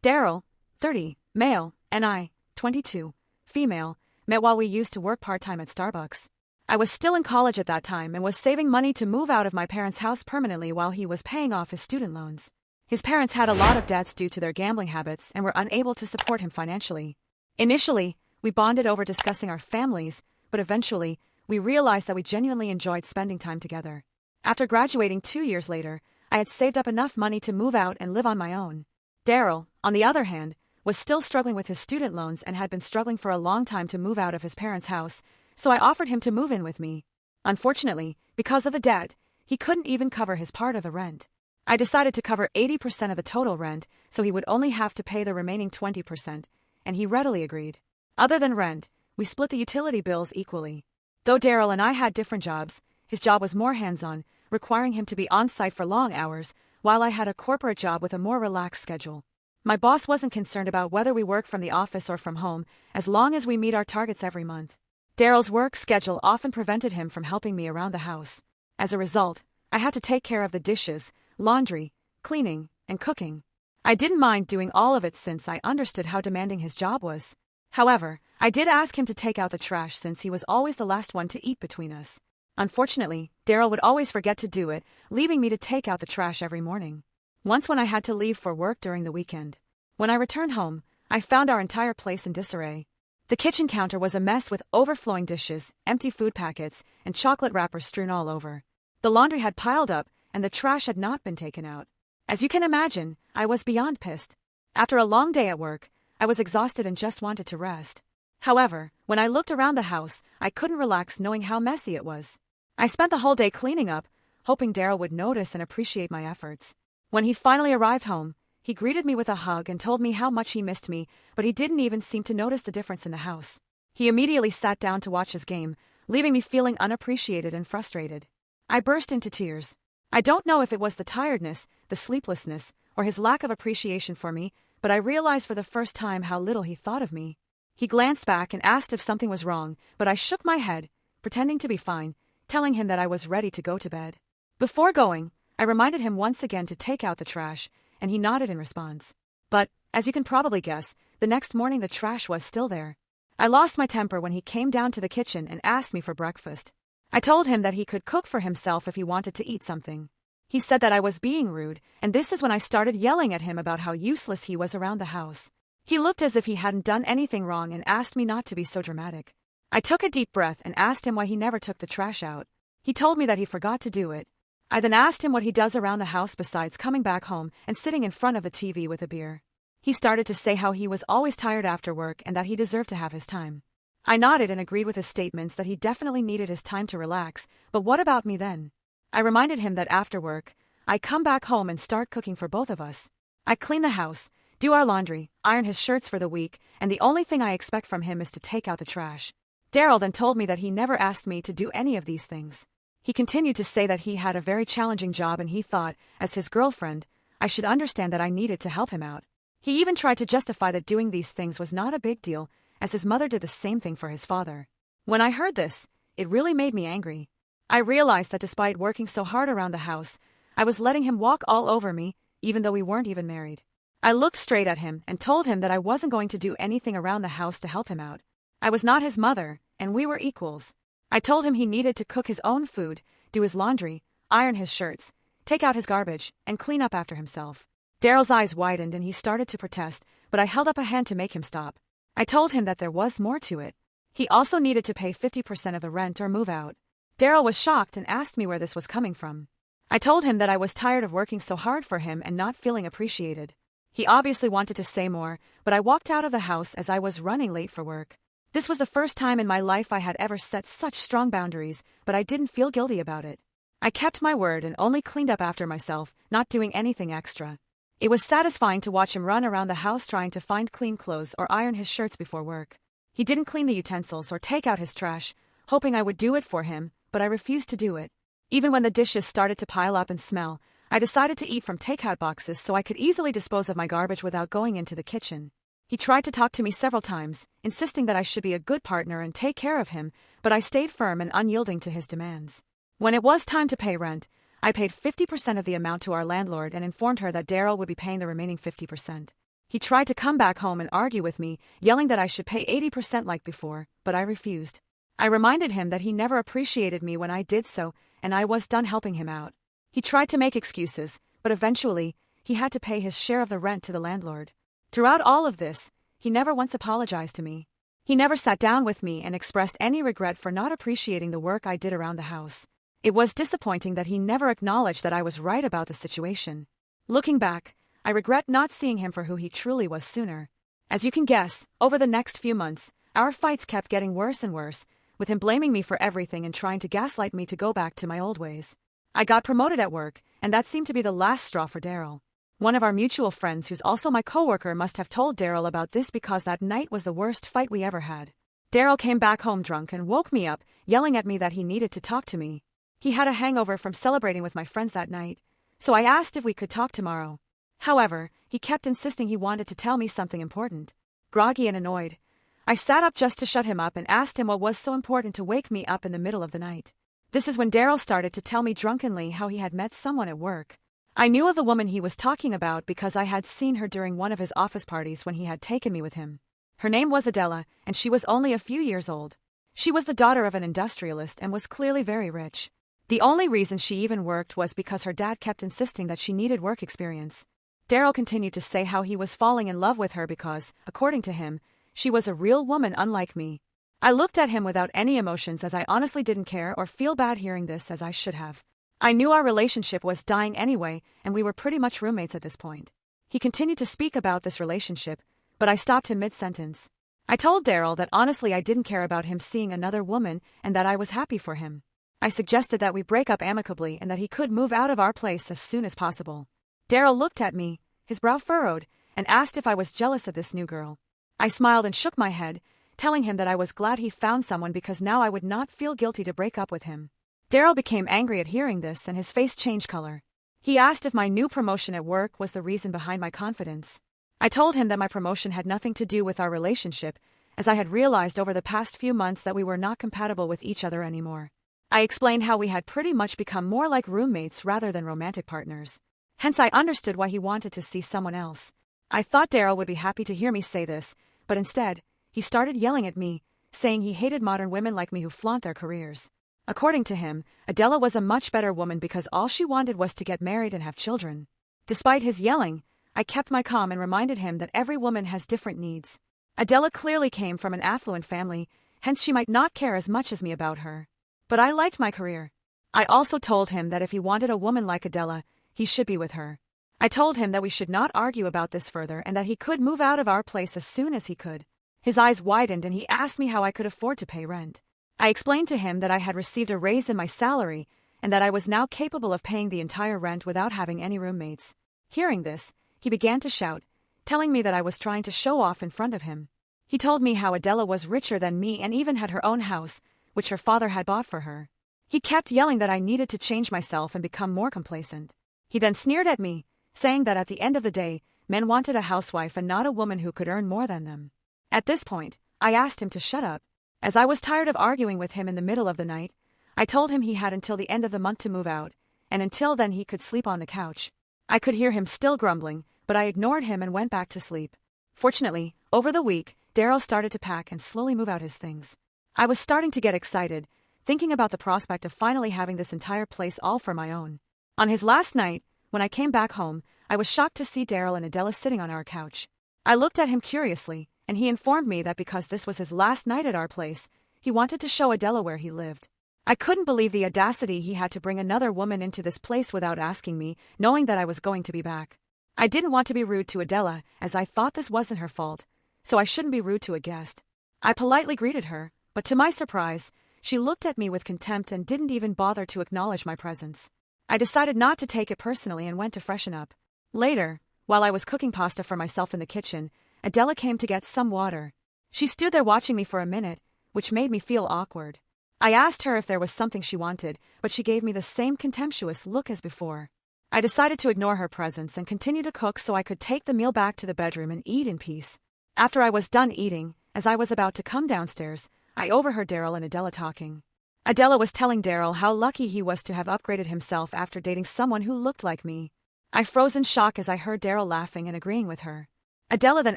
Daryl, 30, male, and I, 22, female, met while we used to work part-time at Starbucks. I was still in college at that time and was saving money to move out of my parents' house permanently while he was paying off his student loans. His parents had a lot of debts due to their gambling habits and were unable to support him financially. Initially, we bonded over discussing our families, but eventually, we realized that we genuinely enjoyed spending time together. After graduating 2 years later, I had saved up enough money to move out and live on my own. Daryl, on the other hand, was still struggling with his student loans and had been struggling for a long time to move out of his parents' house, so I offered him to move in with me. Unfortunately, because of the debt, he couldn't even cover his part of the rent. I decided to cover 80% of the total rent, so he would only have to pay the remaining 20%, and he readily agreed. Other than rent, we split the utility bills equally. Though Daryl and I had different jobs, his job was more hands-on, requiring him to be on-site for long hours, while I had a corporate job with a more relaxed schedule. My boss wasn't concerned about whether we work from the office or from home, as long as we meet our targets every month. Daryl's work schedule often prevented him from helping me around the house. As a result, I had to take care of the dishes, laundry, cleaning, and cooking. I didn't mind doing all of it since I understood how demanding his job was. However, I did ask him to take out the trash since he was always the last one to eat between us. Unfortunately, Daryl would always forget to do it, leaving me to take out the trash every morning. Once when I had to leave for work during the weekend. When I returned home, I found our entire place in disarray. The kitchen counter was a mess with overflowing dishes, empty food packets, and chocolate wrappers strewn all over. The laundry had piled up, and the trash had not been taken out. As you can imagine, I was beyond pissed. After a long day at work, I was exhausted and just wanted to rest. However, when I looked around the house, I couldn't relax knowing how messy it was. I spent the whole day cleaning up, hoping Daryl would notice and appreciate my efforts. When he finally arrived home, he greeted me with a hug and told me how much he missed me, but he didn't even seem to notice the difference in the house. He immediately sat down to watch his game, leaving me feeling unappreciated and frustrated. I burst into tears. I don't know if it was the tiredness, the sleeplessness, or his lack of appreciation for me, but I realized for the first time how little he thought of me. He glanced back and asked if something was wrong, but I shook my head, pretending to be fine, telling him that I was ready to go to bed. Before going, I reminded him once again to take out the trash, and he nodded in response. But, as you can probably guess, the next morning the trash was still there. I lost my temper when he came down to the kitchen and asked me for breakfast. I told him that he could cook for himself if he wanted to eat something. He said that I was being rude, and this is when I started yelling at him about how useless he was around the house. He looked as if he hadn't done anything wrong and asked me not to be so dramatic. I took a deep breath and asked him why he never took the trash out. He told me that he forgot to do it. I then asked him what he does around the house besides coming back home and sitting in front of the TV with a beer. He started to say how he was always tired after work and that he deserved to have his time. I nodded and agreed with his statements that he definitely needed his time to relax, but what about me then? I reminded him that after work, I come back home and start cooking for both of us. I clean the house, do our laundry, iron his shirts for the week, and the only thing I expect from him is to take out the trash. Daryl then told me that he never asked me to do any of these things. He continued to say that he had a very challenging job and he thought, as his girlfriend, I should understand that I needed to help him out. He even tried to justify that doing these things was not a big deal, as his mother did the same thing for his father. When I heard this, it really made me angry. I realized that despite working so hard around the house, I was letting him walk all over me, even though we weren't even married. I looked straight at him and told him that I wasn't going to do anything around the house to help him out. I was not his mother, and we were equals. I told him he needed to cook his own food, do his laundry, iron his shirts, take out his garbage, and clean up after himself. Daryl's eyes widened and he started to protest, but I held up a hand to make him stop. I told him that there was more to it. He also needed to pay 50% of the rent or move out. Daryl was shocked and asked me where this was coming from. I told him that I was tired of working so hard for him and not feeling appreciated. He obviously wanted to say more, but I walked out of the house as I was running late for work. This was the first time in my life I had ever set such strong boundaries, but I didn't feel guilty about it. I kept my word and only cleaned up after myself, not doing anything extra. It was satisfying to watch him run around the house trying to find clean clothes or iron his shirts before work. He didn't clean the utensils or take out his trash, hoping I would do it for him, but I refused to do it. Even when the dishes started to pile up and smell, I decided to eat from takeout boxes so I could easily dispose of my garbage without going into the kitchen. He tried to talk to me several times, insisting that I should be a good partner and take care of him, but I stayed firm and unyielding to his demands. When it was time to pay rent, I paid 50% of the amount to our landlord and informed her that Daryl would be paying the remaining 50%. He tried to come back home and argue with me, yelling that I should pay 80% like before, but I refused. I reminded him that he never appreciated me when I did so, and I was done helping him out. He tried to make excuses, but eventually, he had to pay his share of the rent to the landlord. Throughout all of this, he never once apologized to me. He never sat down with me and expressed any regret for not appreciating the work I did around the house. It was disappointing that he never acknowledged that I was right about the situation. Looking back, I regret not seeing him for who he truly was sooner. As you can guess, over the next few months, our fights kept getting worse and worse, with him blaming me for everything and trying to gaslight me to go back to my old ways. I got promoted at work, and that seemed to be the last straw for Daryl. One of our mutual friends who's also my coworker must have told Daryl about this because that night was the worst fight we ever had. Daryl came back home drunk and woke me up, yelling at me that he needed to talk to me. He had a hangover from celebrating with my friends that night, so I asked if we could talk tomorrow. However, he kept insisting he wanted to tell me something important. Groggy and annoyed, I sat up just to shut him up and asked him what was so important to wake me up in the middle of the night. This is when Daryl started to tell me drunkenly how he had met someone at work. I knew of the woman he was talking about because I had seen her during one of his office parties when he had taken me with him. Her name was Adela, and she was only a few years old. She was the daughter of an industrialist and was clearly very rich. The only reason she even worked was because her dad kept insisting that she needed work experience. Daryl continued to say how he was falling in love with her because, according to him, she was a real woman unlike me. I looked at him without any emotions as I honestly didn't care or feel bad hearing this as I should have. I knew our relationship was dying anyway, and we were pretty much roommates at this point. He continued to speak about this relationship, but I stopped him mid-sentence. I told Daryl that honestly I didn't care about him seeing another woman and that I was happy for him. I suggested that we break up amicably and that he could move out of our place as soon as possible. Daryl looked at me, his brow furrowed, and asked if I was jealous of this new girl. I smiled and shook my head, telling him that I was glad he found someone because now I would not feel guilty to break up with him. Daryl became angry at hearing this and his face changed color. He asked if my new promotion at work was the reason behind my confidence. I told him that my promotion had nothing to do with our relationship, as I had realized over the past few months that we were not compatible with each other anymore. I explained how we had pretty much become more like roommates rather than romantic partners. Hence I understood why he wanted to see someone else. I thought Daryl would be happy to hear me say this, but instead, he started yelling at me, saying he hated modern women like me who flaunt their careers. According to him, Adela was a much better woman because all she wanted was to get married and have children. Despite his yelling, I kept my calm and reminded him that every woman has different needs. Adela clearly came from an affluent family, hence she might not care as much as me about her. But I liked my career. I also told him that if he wanted a woman like Adela, he should be with her. I told him that we should not argue about this further and that he could move out of our place as soon as he could. His eyes widened and he asked me how I could afford to pay rent. I explained to him that I had received a raise in my salary and that I was now capable of paying the entire rent without having any roommates. Hearing this, he began to shout, telling me that I was trying to show off in front of him. He told me how Adela was richer than me and even had her own house, which her father had bought for her. He kept yelling that I needed to change myself and become more complacent. He then sneered at me, saying that at the end of the day, men wanted a housewife and not a woman who could earn more than them. At this point, I asked him to shut up. As I was tired of arguing with him in the middle of the night, I told him he had until the end of the month to move out, and until then he could sleep on the couch. I could hear him still grumbling, but I ignored him and went back to sleep. Fortunately, over the week, Daryl started to pack and slowly move out his things. I was starting to get excited, thinking about the prospect of finally having this entire place all for my own. On his last night, when I came back home, I was shocked to see Daryl and Adela sitting on our couch. I looked at him curiously, and he informed me that because this was his last night at our place, he wanted to show Adela where he lived. I couldn't believe the audacity he had to bring another woman into this place without asking me, knowing that I was going to be back. I didn't want to be rude to Adela, as I thought this wasn't her fault, so I shouldn't be rude to a guest. I politely greeted her, but to my surprise, she looked at me with contempt and didn't even bother to acknowledge my presence. I decided not to take it personally and went to freshen up. Later, while I was cooking pasta for myself in the kitchen, Adela came to get some water. She stood there watching me for a minute, which made me feel awkward. I asked her if there was something she wanted, but she gave me the same contemptuous look as before. I decided to ignore her presence and continue to cook so I could take the meal back to the bedroom and eat in peace. After I was done eating, as I was about to come downstairs, I overheard Daryl and Adela talking. Adela was telling Daryl how lucky he was to have upgraded himself after dating someone who looked like me. I froze in shock as I heard Daryl laughing and agreeing with her. Adela then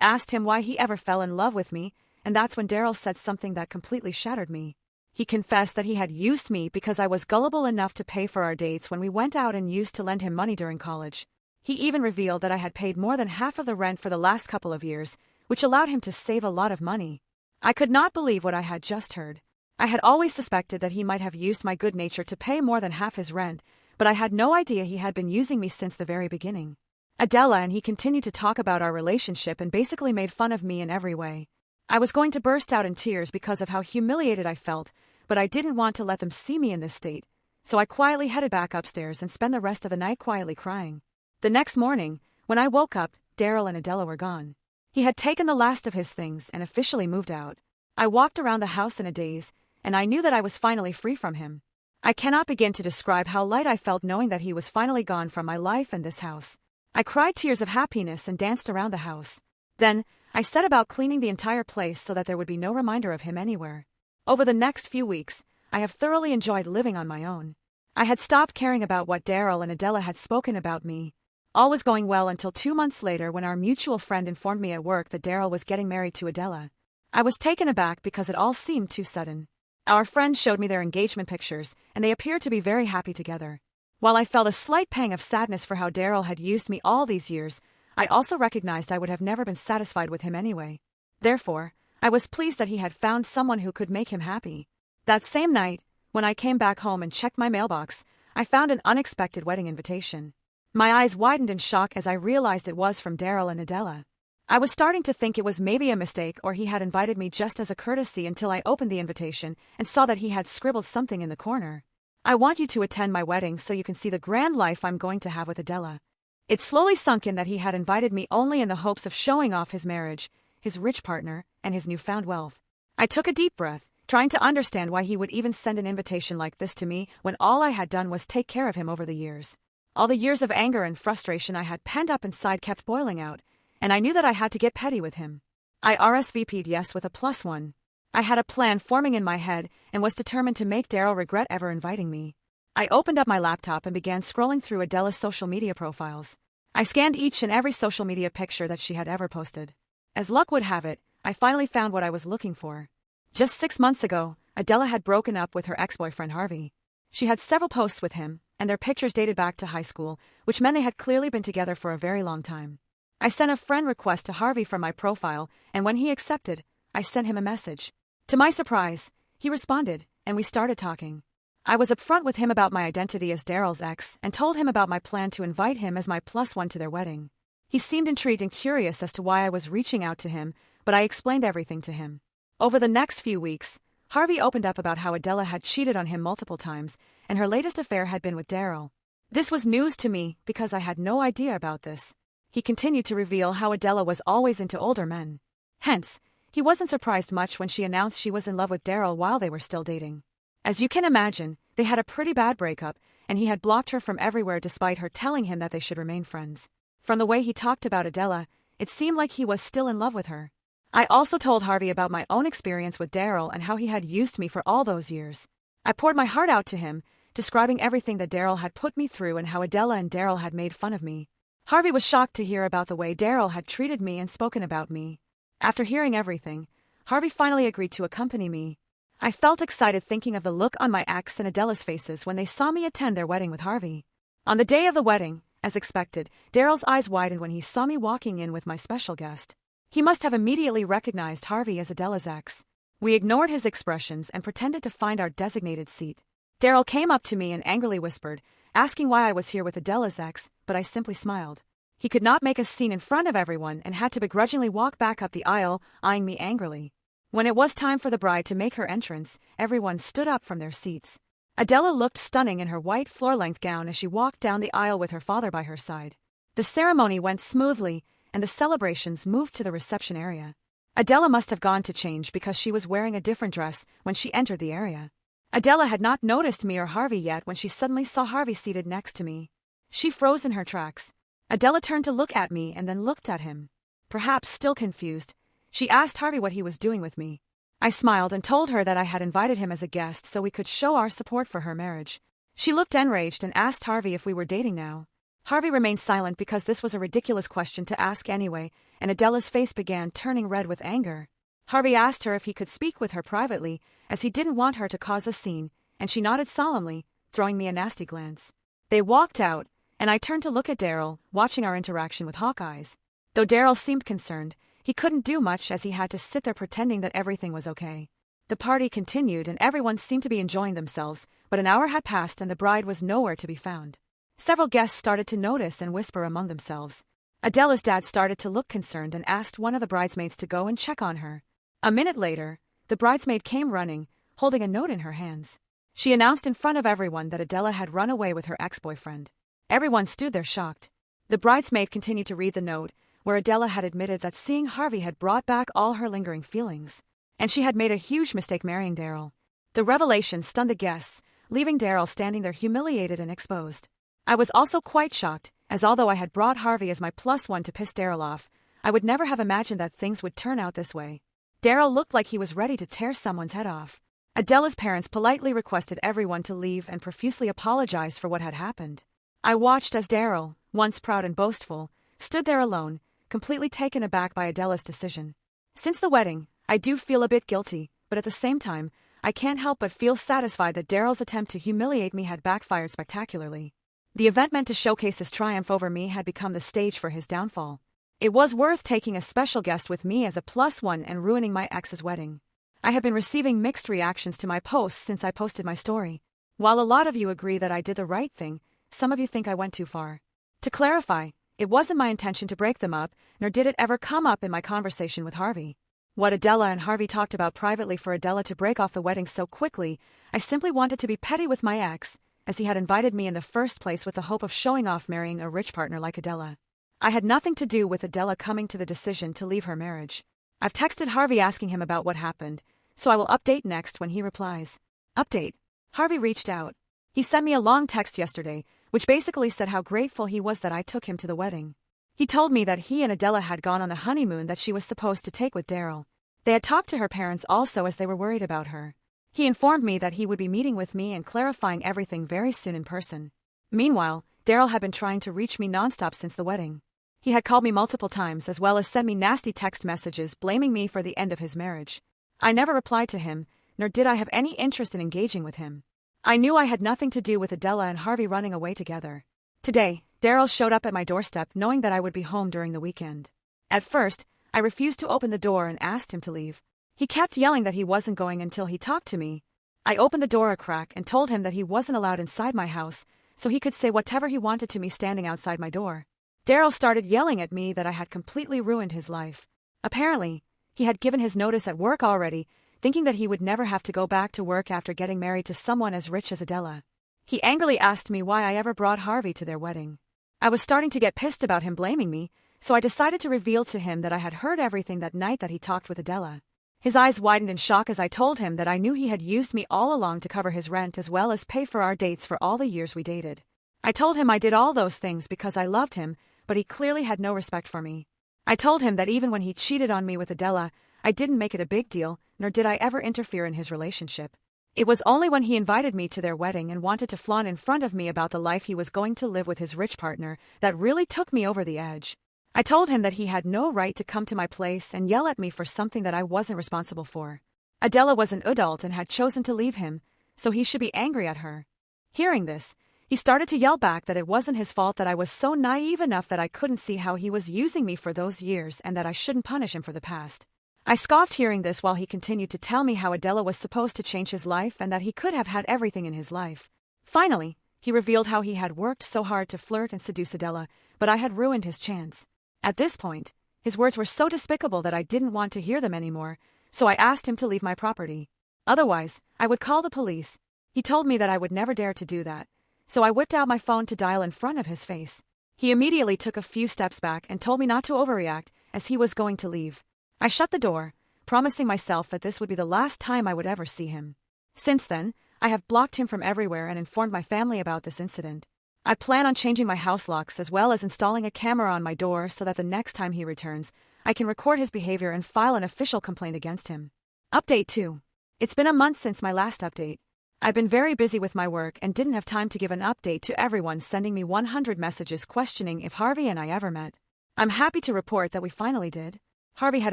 asked him why he ever fell in love with me, and that's when Daryl said something that completely shattered me. He confessed that he had used me because I was gullible enough to pay for our dates when we went out and used to lend him money during college. He even revealed that I had paid more than half of the rent for the last couple of years, which allowed him to save a lot of money. I could not believe what I had just heard. I had always suspected that he might have used my good nature to pay more than half his rent, but I had no idea he had been using me since the very beginning. Adela and he continued to talk about our relationship and basically made fun of me in every way. I was going to burst out in tears because of how humiliated I felt, but I didn't want to let them see me in this state, so I quietly headed back upstairs and spent the rest of the night quietly crying. The next morning, when I woke up, Daryl and Adela were gone. He had taken the last of his things and officially moved out. I walked around the house in a daze, and I knew that I was finally free from him. I cannot begin to describe how light I felt knowing that he was finally gone from my life and this house. I cried tears of happiness and danced around the house. Then, I set about cleaning the entire place so that there would be no reminder of him anywhere. Over the next few weeks, I have thoroughly enjoyed living on my own. I had stopped caring about what Daryl and Adela had spoken about me. All was going well until 2 months later when our mutual friend informed me at work that Daryl was getting married to Adela. I was taken aback because it all seemed too sudden. Our friends showed me their engagement pictures, and they appeared to be very happy together. While I felt a slight pang of sadness for how Daryl had used me all these years, I also recognized I would have never been satisfied with him anyway. Therefore, I was pleased that he had found someone who could make him happy. That same night, when I came back home and checked my mailbox, I found an unexpected wedding invitation. My eyes widened in shock as I realized it was from Daryl and Adela. I was starting to think it was maybe a mistake or he had invited me just as a courtesy until I opened the invitation and saw that he had scribbled something in the corner. I want you to attend my wedding so you can see the grand life I'm going to have with Adela. It slowly sunk in that he had invited me only in the hopes of showing off his marriage, his rich partner, and his newfound wealth. I took a deep breath, trying to understand why he would even send an invitation like this to me when all I had done was take care of him over the years. All the years of anger and frustration I had pent up inside kept boiling out, and I knew that I had to get petty with him. I RSVP'd yes with a +1. I had a plan forming in my head and was determined to make Daryl regret ever inviting me. I opened up my laptop and began scrolling through Adela's social media profiles. I scanned each and every social media picture that she had ever posted. As luck would have it, I finally found what I was looking for. Just 6 months ago, Adela had broken up with her ex-boyfriend Harvey. She had several posts with him, and their pictures dated back to high school, which meant they had clearly been together for a very long time. I sent a friend request to Harvey from my profile, and when he accepted, I sent him a message. To my surprise, he responded, and we started talking. I was upfront with him about my identity as Daryl's ex and told him about my plan to invite him as my +1 to their wedding. He seemed intrigued and curious as to why I was reaching out to him, but I explained everything to him. Over the next few weeks, Harvey opened up about how Adela had cheated on him multiple times, and her latest affair had been with Daryl. This was news to me because I had no idea about this. He continued to reveal how Adela was always into older men. Hence, he wasn't surprised much when she announced she was in love with Daryl while they were still dating. As you can imagine, they had a pretty bad breakup, and he had blocked her from everywhere despite her telling him that they should remain friends. From the way he talked about Adela, it seemed like he was still in love with her. I also told Harvey about my own experience with Daryl and how he had used me for all those years. I poured my heart out to him, describing everything that Daryl had put me through and how Adela and Daryl had made fun of me. Harvey was shocked to hear about the way Daryl had treated me and spoken about me. After hearing everything, Harvey finally agreed to accompany me. I felt excited thinking of the look on my ex and Adela's faces when they saw me attend their wedding with Harvey. On the day of the wedding, as expected, Daryl's eyes widened when he saw me walking in with my special guest. He must have immediately recognized Harvey as Adela's ex. We ignored his expressions and pretended to find our designated seat. Daryl came up to me and angrily whispered, asking why I was here with Adela's ex, but I simply smiled. He could not make a scene in front of everyone and had to begrudgingly walk back up the aisle, eyeing me angrily. When it was time for the bride to make her entrance, everyone stood up from their seats. Adela looked stunning in her white floor-length gown as she walked down the aisle with her father by her side. The ceremony went smoothly, and the celebrations moved to the reception area. Adela must have gone to change because she was wearing a different dress when she entered the area. Adela had not noticed me or Harvey yet when she suddenly saw Harvey seated next to me. She froze in her tracks. Adela turned to look at me and then looked at him. Perhaps still confused, she asked Harvey what he was doing with me. I smiled and told her that I had invited him as a guest so we could show our support for her marriage. She looked enraged and asked Harvey if we were dating now. Harvey remained silent because this was a ridiculous question to ask anyway, and Adela's face began turning red with anger. Harvey asked her if he could speak with her privately, as he didn't want her to cause a scene, and she nodded solemnly, throwing me a nasty glance. They walked out, and I turned to look at Daryl, watching our interaction with Hawkeyes. Though Daryl seemed concerned, he couldn't do much as he had to sit there pretending that everything was okay. The party continued and everyone seemed to be enjoying themselves, but an hour had passed and the bride was nowhere to be found. Several guests started to notice and whisper among themselves. Adela's dad started to look concerned and asked one of the bridesmaids to go and check on her. A minute later, the bridesmaid came running, holding a note in her hands. She announced in front of everyone that Adela had run away with her ex-boyfriend. Everyone stood there shocked. The bridesmaid continued to read the note, where Adela had admitted that seeing Harvey had brought back all her lingering feelings, and she had made a huge mistake marrying Daryl. The revelation stunned the guests, leaving Daryl standing there humiliated and exposed. I was also quite shocked, as although I had brought Harvey as my +1 to piss Daryl off, I would never have imagined that things would turn out this way. Daryl looked like he was ready to tear someone's head off. Adela's parents politely requested everyone to leave and profusely apologized for what had happened. I watched as Daryl, once proud and boastful, stood there alone, completely taken aback by Adela's decision. Since the wedding, I do feel a bit guilty, but at the same time, I can't help but feel satisfied that Daryl's attempt to humiliate me had backfired spectacularly. The event meant to showcase his triumph over me had become the stage for his downfall. It was worth taking a special guest with me as a +1 and ruining my ex's wedding. I have been receiving mixed reactions to my posts since I posted my story. While a lot of you agree that I did the right thing, some of you think I went too far. To clarify, it wasn't my intention to break them up, nor did it ever come up in my conversation with Harvey. What Adela and Harvey talked about privately for Adela to break off the wedding so quickly, I simply wanted to be petty with my ex, as he had invited me in the first place with the hope of showing off marrying a rich partner like Adela. I had nothing to do with Adela coming to the decision to leave her marriage. I've texted Harvey asking him about what happened, so I will update next when he replies. Update. Harvey reached out. He sent me a long text yesterday, which basically said how grateful he was that I took him to the wedding. He told me that he and Adela had gone on the honeymoon that she was supposed to take with Daryl. They had talked to her parents also as they were worried about her. He informed me that he would be meeting with me and clarifying everything very soon in person. Meanwhile, Daryl had been trying to reach me nonstop since the wedding. He had called me multiple times as well as sent me nasty text messages blaming me for the end of his marriage. I never replied to him, nor did I have any interest in engaging with him. I knew I had nothing to do with Adela and Harvey running away together. Today, Daryl showed up at my doorstep knowing that I would be home during the weekend. At first, I refused to open the door and asked him to leave. He kept yelling that he wasn't going until he talked to me. I opened the door a crack and told him that he wasn't allowed inside my house, so he could say whatever he wanted to me standing outside my door. Daryl started yelling at me that I had completely ruined his life. Apparently, he had given his notice at work already, thinking that he would never have to go back to work after getting married to someone as rich as Adela. He angrily asked me why I ever brought Harvey to their wedding. I was starting to get pissed about him blaming me, so I decided to reveal to him that I had heard everything that night that he talked with Adela. His eyes widened in shock as I told him that I knew he had used me all along to cover his rent as well as pay for our dates for all the years we dated. I told him I did all those things because I loved him, but he clearly had no respect for me. I told him that even when he cheated on me with Adela, I didn't make it a big deal, nor did I ever interfere in his relationship. It was only when he invited me to their wedding and wanted to flaunt in front of me about the life he was going to live with his rich partner that really took me over the edge. I told him that he had no right to come to my place and yell at me for something that I wasn't responsible for. Adela was an adult and had chosen to leave him, so he should be angry at her. Hearing this, he started to yell back that it wasn't his fault that I was so naive enough that I couldn't see how he was using me for those years and that I shouldn't punish him for the past. I scoffed hearing this while he continued to tell me how Adela was supposed to change his life and that he could have had everything in his life. Finally, he revealed how he had worked so hard to flirt and seduce Adela, but I had ruined his chance. At this point, his words were so despicable that I didn't want to hear them anymore, so I asked him to leave my property. Otherwise, I would call the police. He told me that I would never dare to do that, so I whipped out my phone to dial in front of his face. He immediately took a few steps back and told me not to overreact, as he was going to leave. I shut the door, promising myself that this would be the last time I would ever see him. Since then, I have blocked him from everywhere and informed my family about this incident. I plan on changing my house locks as well as installing a camera on my door so that the next time he returns, I can record his behavior and file an official complaint against him. Update 2. It's been a month since my last update. I've been very busy with my work and didn't have time to give an update to everyone, sending me 100 messages questioning if Harvey and I ever met. I'm happy to report that we finally did. Harvey had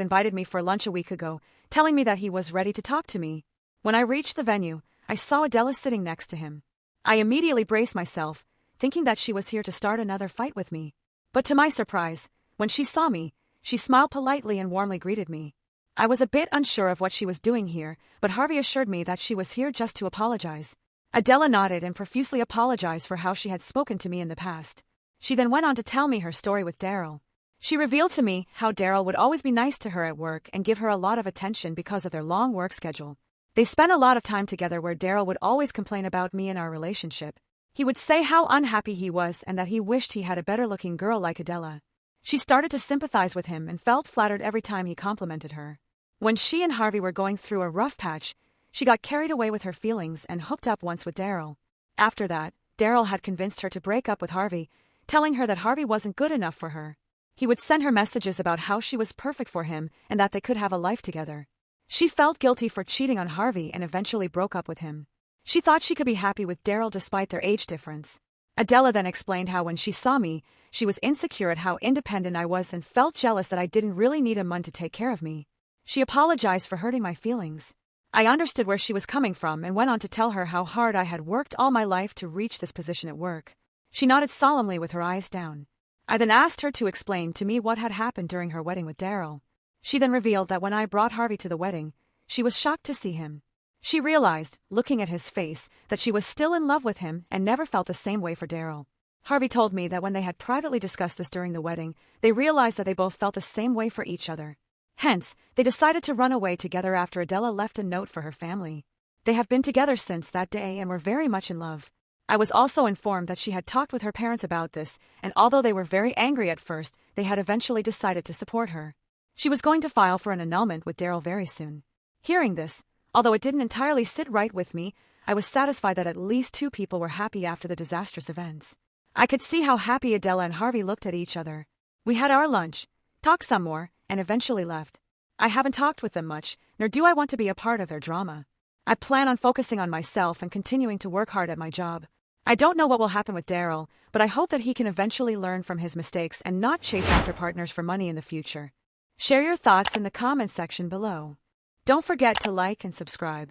invited me for lunch a week ago, telling me that he was ready to talk to me. When I reached the venue, I saw Adela sitting next to him. I immediately braced myself, thinking that she was here to start another fight with me. But to my surprise, when she saw me, she smiled politely and warmly greeted me. I was a bit unsure of what she was doing here, but Harvey assured me that she was here just to apologize. Adela nodded and profusely apologized for how she had spoken to me in the past. She then went on to tell me her story with Daryl. She revealed to me how Daryl would always be nice to her at work and give her a lot of attention because of their long work schedule. They spent a lot of time together where Daryl would always complain about me and our relationship. He would say how unhappy he was and that he wished he had a better-looking girl like Adela. She started to sympathize with him and felt flattered every time he complimented her. When she and Harvey were going through a rough patch, she got carried away with her feelings and hooked up once with Daryl. After that, Daryl had convinced her to break up with Harvey, telling her that Harvey wasn't good enough for her. He would send her messages about how she was perfect for him and that they could have a life together. She felt guilty for cheating on Harvey and eventually broke up with him. She thought she could be happy with Daryl despite their age difference. Adela then explained how when she saw me, she was insecure at how independent I was and felt jealous that I didn't really need a man to take care of me. She apologized for hurting my feelings. I understood where she was coming from and went on to tell her how hard I had worked all my life to reach this position at work. She nodded solemnly with her eyes down. I then asked her to explain to me what had happened during her wedding with Daryl. She then revealed that when I brought Harvey to the wedding, she was shocked to see him. She realized, looking at his face, that she was still in love with him and never felt the same way for Daryl. Harvey told me that when they had privately discussed this during the wedding, they realized that they both felt the same way for each other. Hence, they decided to run away together after Adela left a note for her family. They have been together since that day and were very much in love. I was also informed that she had talked with her parents about this, and although they were very angry at first, they had eventually decided to support her. She was going to file for an annulment with Daryl very soon. Hearing this, although it didn't entirely sit right with me, I was satisfied that at least two people were happy after the disastrous events. I could see how happy Adela and Harvey looked at each other. We had our lunch, talked some more, and eventually left. I haven't talked with them much, nor do I want to be a part of their drama. I plan on focusing on myself and continuing to work hard at my job. I don't know what will happen with Daryl, but I hope that he can eventually learn from his mistakes and not chase after partners for money in the future. Share your thoughts in the comment section below. Don't forget to like and subscribe.